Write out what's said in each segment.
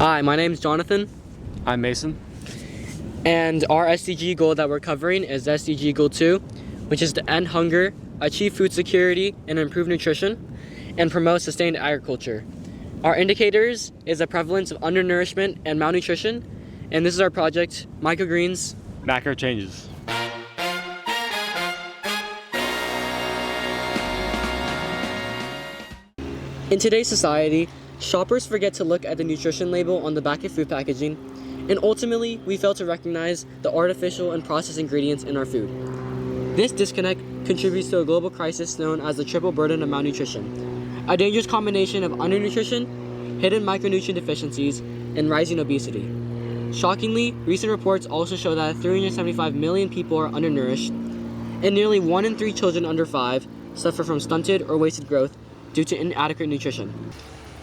Hi, my name is Jonathan, I'm Mason. and our SDG goal that we're covering is SDG02, which is to end hunger, achieve food security, and improve nutrition, and promote sustained agriculture. Our indicators is the prevalence of undernourishment and malnutrition, and this is our project, Microgreens. Macro changes. In today's society, shoppers forget to look at the nutrition label on the back of food packaging, and ultimately, we fail to recognize the artificial and processed ingredients in our food. This disconnect contributes to a global crisis known as the triple burden of malnutrition, a dangerous combination of undernutrition, hidden micronutrient deficiencies, and rising obesity. Shockingly, recent reports also show that 375 million people are undernourished, and nearly 1 in 3 children under 5 suffer from stunted or wasted growth due to inadequate nutrition.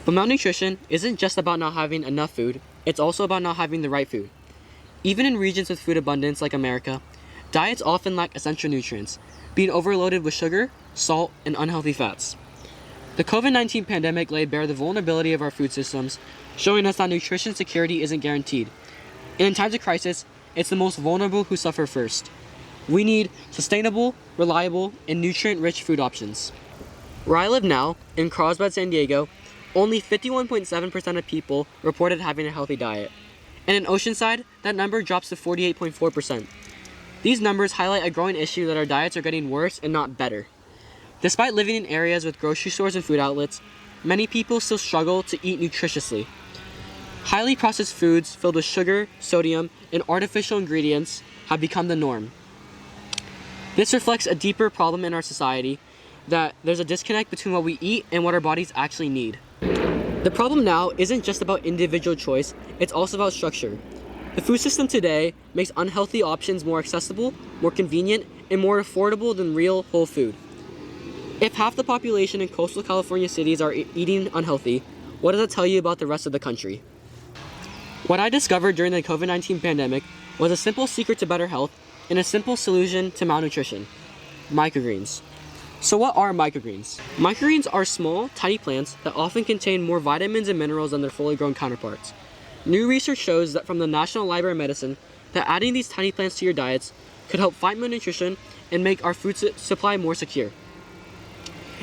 But malnutrition isn't just about not having enough food, it's also about not having the right food. Even in regions with food abundance like America, diets often lack essential nutrients, being overloaded with sugar, salt, and unhealthy fats. The COVID-19 pandemic laid bare the vulnerability of our food systems, showing us that nutrition security isn't guaranteed. And in times of crisis, it's the most vulnerable who suffer first. We need sustainable, reliable, and nutrient-rich food options. Where I live now, in Carlsbad, San Diego, only 51.7% of people reported having a healthy diet. And in Oceanside, that number drops to 48.4%. These numbers highlight a growing issue that our diets are getting worse and not better. Despite living in areas with grocery stores and food outlets, many people still struggle to eat nutritiously. Highly processed foods filled with sugar, sodium, and artificial ingredients have become the norm. This reflects a deeper problem in our society, that there's a disconnect between what we eat and what our bodies actually need. The problem now isn't just about individual choice, it's also about structure. The food system today makes unhealthy options more accessible, more convenient, and more affordable than real whole food. If half the population in coastal California cities are eating unhealthy, what does that tell you about the rest of the country? What I discovered during the COVID-19 pandemic was a simple secret to better health and a simple solution to malnutrition: microgreens. So what are microgreens? Microgreens are small, tiny plants that often contain more vitamins and minerals than their fully grown counterparts. New research shows that from the National Library of Medicine that adding these tiny plants to your diets could help fight malnutrition and make our food supply more secure.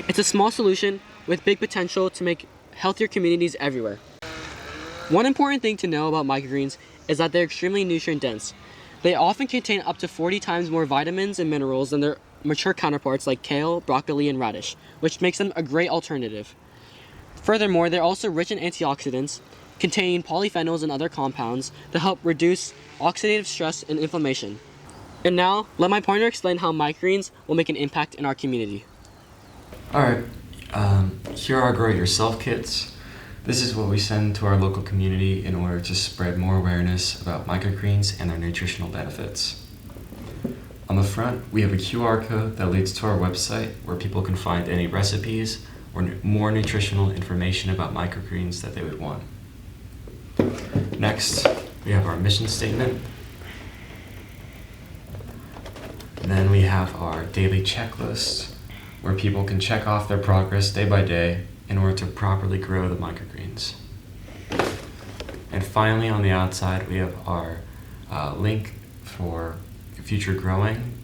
It's a small solution with big potential to make healthier communities everywhere. One important thing to know about microgreens is that they're extremely nutrient dense. They often contain up to 40 times more vitamins and minerals than their mature counterparts like kale, broccoli, and radish, which makes them a great alternative. Furthermore, they're also rich in antioxidants, containing polyphenols and other compounds that help reduce oxidative stress and inflammation. And now, let my partner explain how microgreens will make an impact in our community. Alright, here are Grow It Yourself kits. This is what we send to our local community in order to spread more awareness about microgreens and their nutritional benefits. On the front, we have a QR code that leads to our website where people can find any recipes or more nutritional information about microgreens that they would want. Next, we have our mission statement. And then we have our daily checklist where people can check off their progress day by day in order to properly grow the microgreens. And finally, on the outside, we have our link for future growing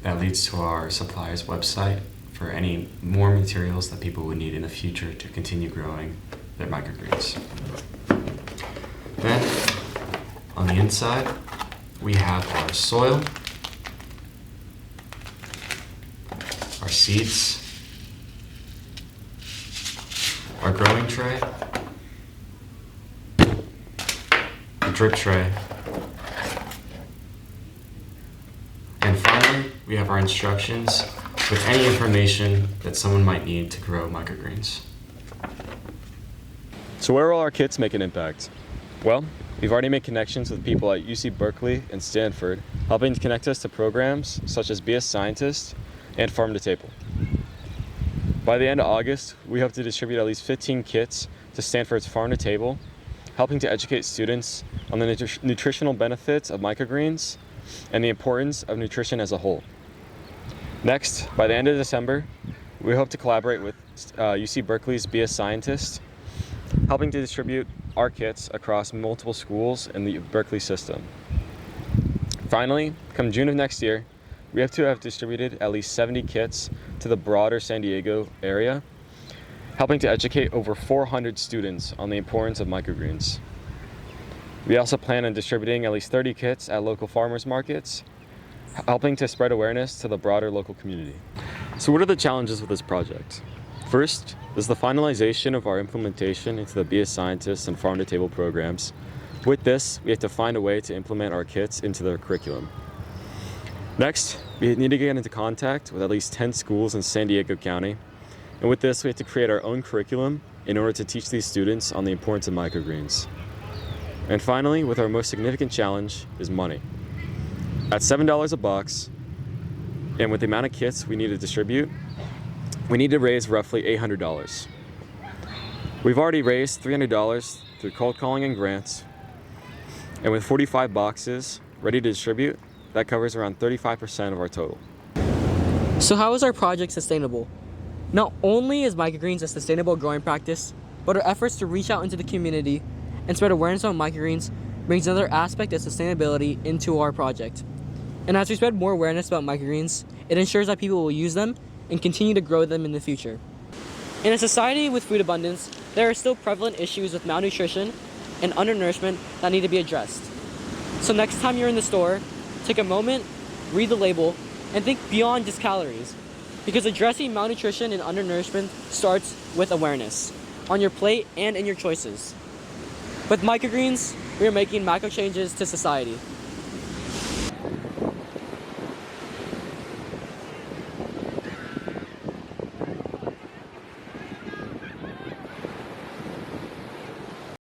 that leads to our supplier's website for any more materials that people would need in the future to continue growing their microgreens. Then, on the inside, we have our soil, our seeds, our growing tray, the drip tray, and finally, we have our instructions with any information that someone might need to grow microgreens. So where will our kits make an impact? Well, we've already made connections with people at UC Berkeley and Stanford, helping to connect us to programs such as Be a Scientist and Farm to Table. By the end of August, we hope to distribute at least 15 kits to Stanford's Farm to Table, helping to educate students on the nutritional benefits of microgreens and the importance of nutrition as a whole. Next, by the end of December, we hope to collaborate with UC Berkeley's Be a Scientist helping to distribute our kits across multiple schools in the Berkeley system. Finally, come June of next year, we have to have distributed at least 70 kits to the broader San Diego area, helping to educate over 400 students on the importance of microgreens. We also plan on distributing at least 30 kits at local farmers markets, helping to spread awareness to the broader local community. So what are the challenges with this project? First is the finalization of our implementation into the Be a Scientist and Farm to Table programs. With this, we have to find a way to implement our kits into their curriculum. Next, we need to get into contact with at least 10 schools in San Diego County. And with this, we have to create our own curriculum in order to teach these students on the importance of microgreens. And finally, with our most significant challenge is money. At $7 a box, and with the amount of kits we need to distribute, we need to raise roughly $800. We've already raised $300 through cold calling and grants, and with 45 boxes ready to distribute, that covers around 35% of our total. So how is our project sustainable? Not only is microgreens a sustainable growing practice, but our efforts to reach out into the community and spread awareness on microgreens brings another aspect of sustainability into our project. And as we spread more awareness about microgreens, it ensures that people will use them and continue to grow them in the future. In a society with food abundance, there are still prevalent issues with malnutrition and undernourishment that need to be addressed. So next time you're in the store, take a moment, read the label, and think beyond just calories. Because addressing malnutrition and undernourishment starts with awareness, on your plate and in your choices. With microgreens, we are making macro changes to society.